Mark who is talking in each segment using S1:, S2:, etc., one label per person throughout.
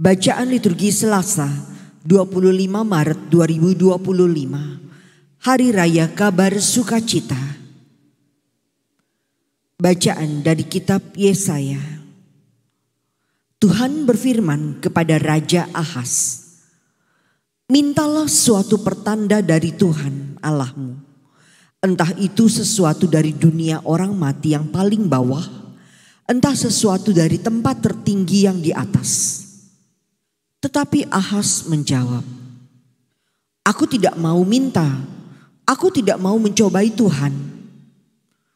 S1: Bacaan liturgi Selasa, 25 Maret 2025, Hari Raya Kabar Sukacita. Bacaan dari kitab Yesaya. Tuhan berfirman kepada Raja Ahaz, "Mintalah suatu pertanda dari Tuhan Allahmu, entah itu sesuatu dari dunia orang mati yang paling bawah, entah sesuatu dari tempat tertinggi yang di atas." Tetapi Ahaz menjawab, "Aku tidak mau minta, aku tidak mau mencobai Tuhan."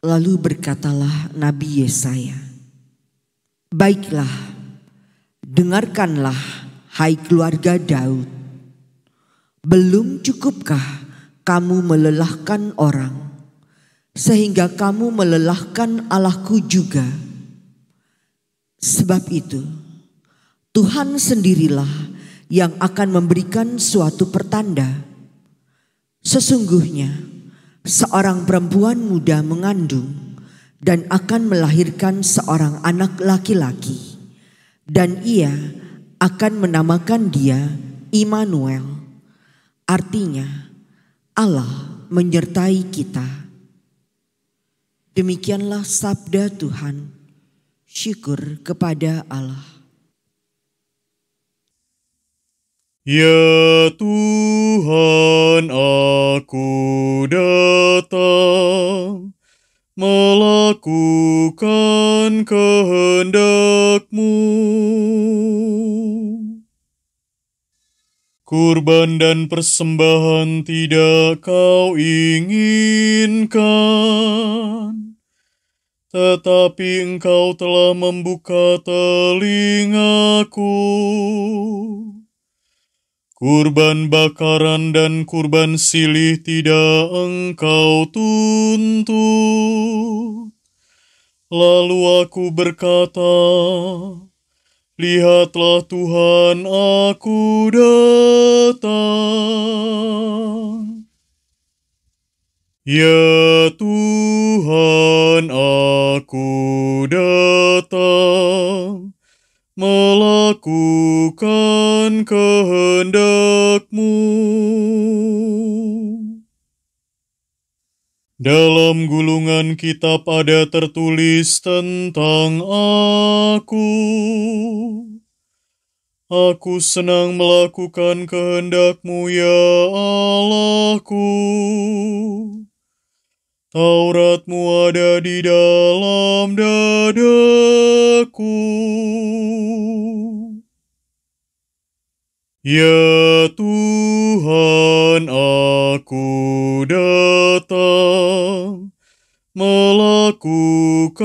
S1: Lalu berkatalah Nabi Yesaya, "Baiklah, dengarkanlah hai keluarga Daud. Belum cukupkah kamu melelahkan orang, sehingga kamu melelahkan Allahku juga? Sebab itu, Tuhan sendirilah yang akan memberikan suatu pertanda. Sesungguhnya seorang perempuan muda mengandung dan akan melahirkan seorang anak laki-laki, dan ia akan menamakan dia Immanuel." Artinya, Allah menyertai kita. Demikianlah sabda Tuhan. Syukur kepada Allah.
S2: Ya Tuhan, aku datang melakukan kehendak-Mu. Kurban dan persembahan tidak Kau inginkan, tetapi Engkau telah membuka telingaku. Kurban bakaran dan kurban silih tidak Engkau tuntut. Lalu aku berkata, "Lihatlah Tuhan, aku datang." Ya Tuhan, aku datang melakukan kehendak-Mu. Dalam gulungan kitab ada tertulis tentang aku. Aku senang melakukan kehendak-Mu, ya Allahku. Taurat-Mu ada di dalam dadaku. Ya Tuhan, aku datang melakukan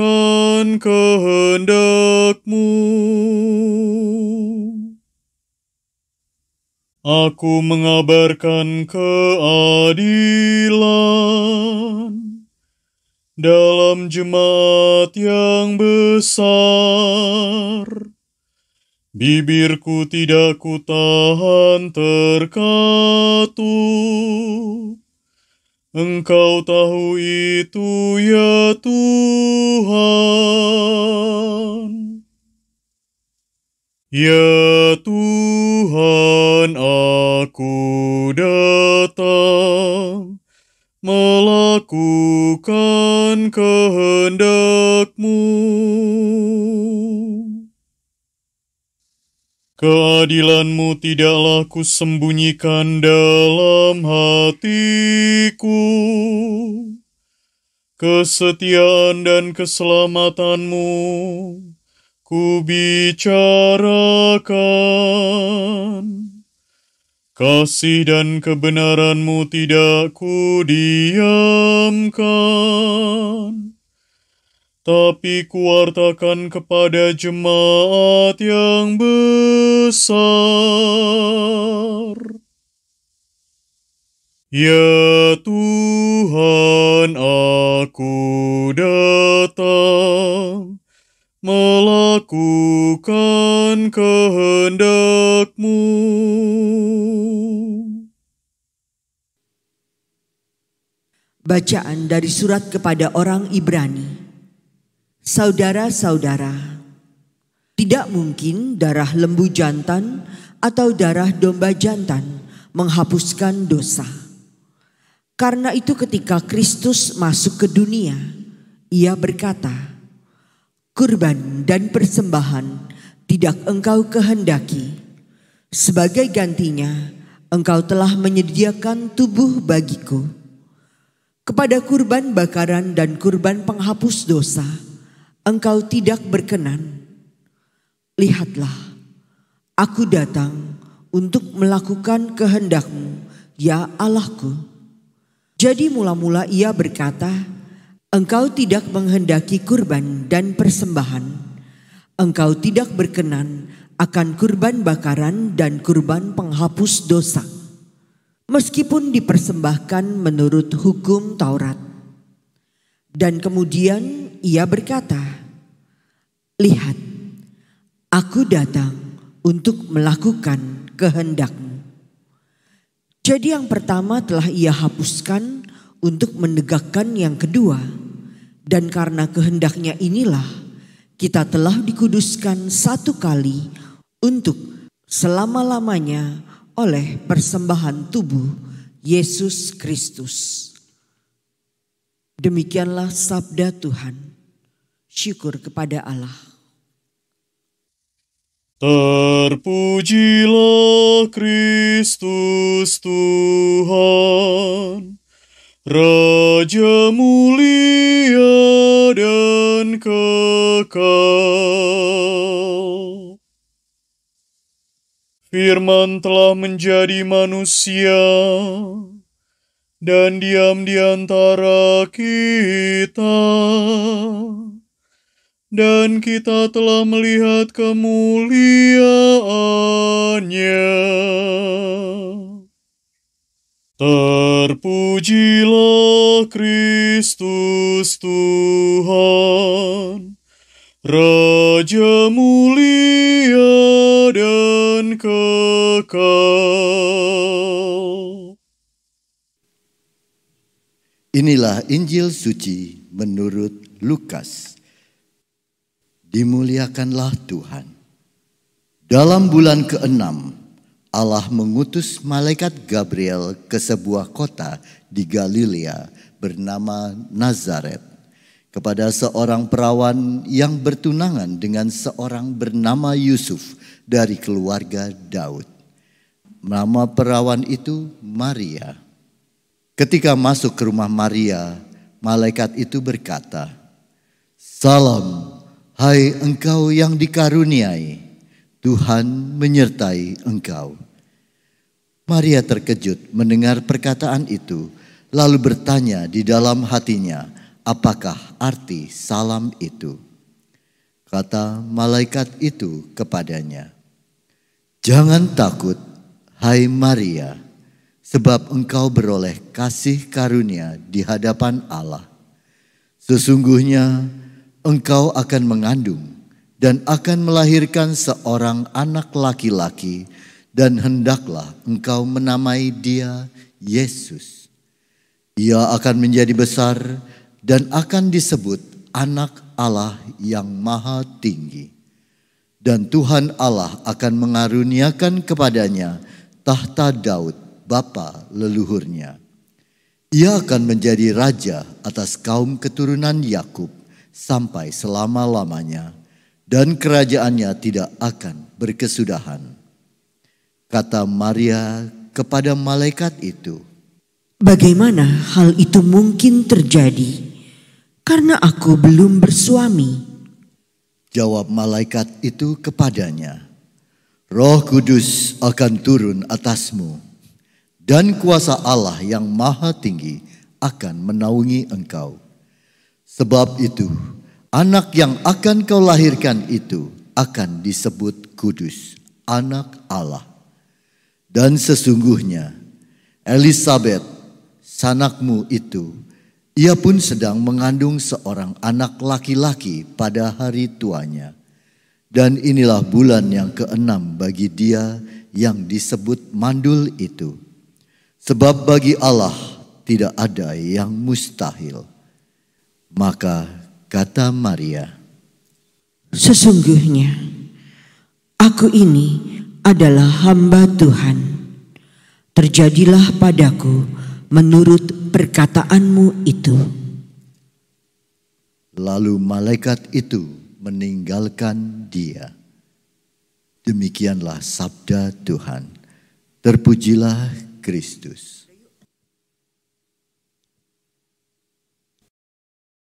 S2: kehendak-Mu. Aku mengabarkan keadilan dalam jemaat yang besar. Bibirku tidak kutahan terkatup. Engkau tahu itu, ya Tuhan. Ya Tuhan, aku datang melakukan kehendak-Mu. Keadilan-Mu tidaklah kusembunyikan dalam hatiku. Kesetiaan dan keselamatan-Mu ku bicarakan. Kasih dan kebenaran-Mu tidak ku diamkan, tapi kuwartakan kepada jemaat yang besar. Ya Tuhan, aku datang melakukan kehendak-Mu.
S1: Bacaan dari surat kepada orang Ibrani. Saudara-saudara, Tidak mungkin darah lembu jantan atau darah domba jantan menghapuskan dosa. Karena itu ketika Kristus masuk ke dunia, ia berkata, "Kurban dan persembahan tidak engkau kehendaki. Sebagai gantinya, engkau telah menyediakan tubuh bagiku. Kepada kurban bakaran dan kurban penghapus dosa, engkau tidak berkenan. Lihatlah, aku datang untuk melakukan kehendak-Mu, ya Allahku." Jadi mula-mula ia berkata, "Engkau tidak menghendaki kurban dan persembahan. Engkau tidak berkenan akan kurban bakaran dan kurban penghapus dosa, meskipun dipersembahkan menurut hukum Taurat." Dan kemudian ia berkata, "Lihat, aku datang untuk melakukan kehendak-Mu." Jadi yang pertama telah ia hapuskan untuk menegakkan yang kedua. Dan karena kehendaknya inilah kita telah dikuduskan satu kali untuk selama-lamanya oleh persembahan tubuh Yesus Kristus. Demikianlah sabda Tuhan. Syukur kepada Allah.
S2: Terpujilah Kristus Tuhan, Raja mulia dan kekal. Firman telah menjadi manusia dan diam di antara kita. Dan kita telah melihat kemuliaannya. Terpujilah Kristus Tuhan, Raja mulia dan kekal.
S3: Inilah Injil suci menurut Lukas. Dimuliakanlah Tuhan. Dalam bulan ke-6, Allah mengutus malaikat Gabriel ke sebuah kota di Galilea bernama Nazaret, kepada seorang perawan yang bertunangan dengan seorang bernama Yusuf dari keluarga Daud. Nama perawan itu Maria. Ketika masuk ke rumah Maria, malaikat itu berkata, "Salam, hai engkau yang dikaruniai, Tuhan menyertai engkau." Maria terkejut mendengar perkataan itu, lalu bertanya di dalam hatinya, apakah arti salam itu? Kata malaikat itu kepadanya, "Jangan takut, hai Maria, sebab engkau beroleh kasih karunia di hadapan Allah. Sesungguhnya engkau akan mengandung dan akan melahirkan seorang anak laki-laki, dan hendaklah engkau menamai dia Yesus. Ia akan menjadi besar dan akan disebut Anak Allah yang Maha Tinggi. Dan Tuhan Allah akan mengaruniakan kepadanya tahta Daud, bapa leluhurnya. Ia akan menjadi raja atas kaum keturunan Yakub sampai selama-lamanya, dan kerajaannya tidak akan berkesudahan." Kata Maria kepada malaikat itu,
S1: "Bagaimana hal itu mungkin terjadi? Karena aku belum bersuami."
S3: Jawab malaikat itu kepadanya, "Roh Kudus akan turun atasmu, dan kuasa Allah yang Maha Tinggi akan menaungi engkau. Sebab itu, anak yang akan kau lahirkan itu akan disebut kudus, Anak Allah. Dan sesungguhnya, Elisabet, sanakmu itu, ia pun sedang mengandung seorang anak laki-laki pada hari tuanya. Dan inilah bulan yang ke-6 bagi dia yang disebut mandul itu. Sebab bagi Allah tidak ada yang mustahil." Maka kata Maria,
S1: "Sesungguhnya Aku ini adalah hamba Tuhan. Terjadilah padaku menurut perkataanmu itu.
S3: Lalu malaikat itu meninggalkan dia. Demikianlah sabda Tuhan. Terpujilah Kristus.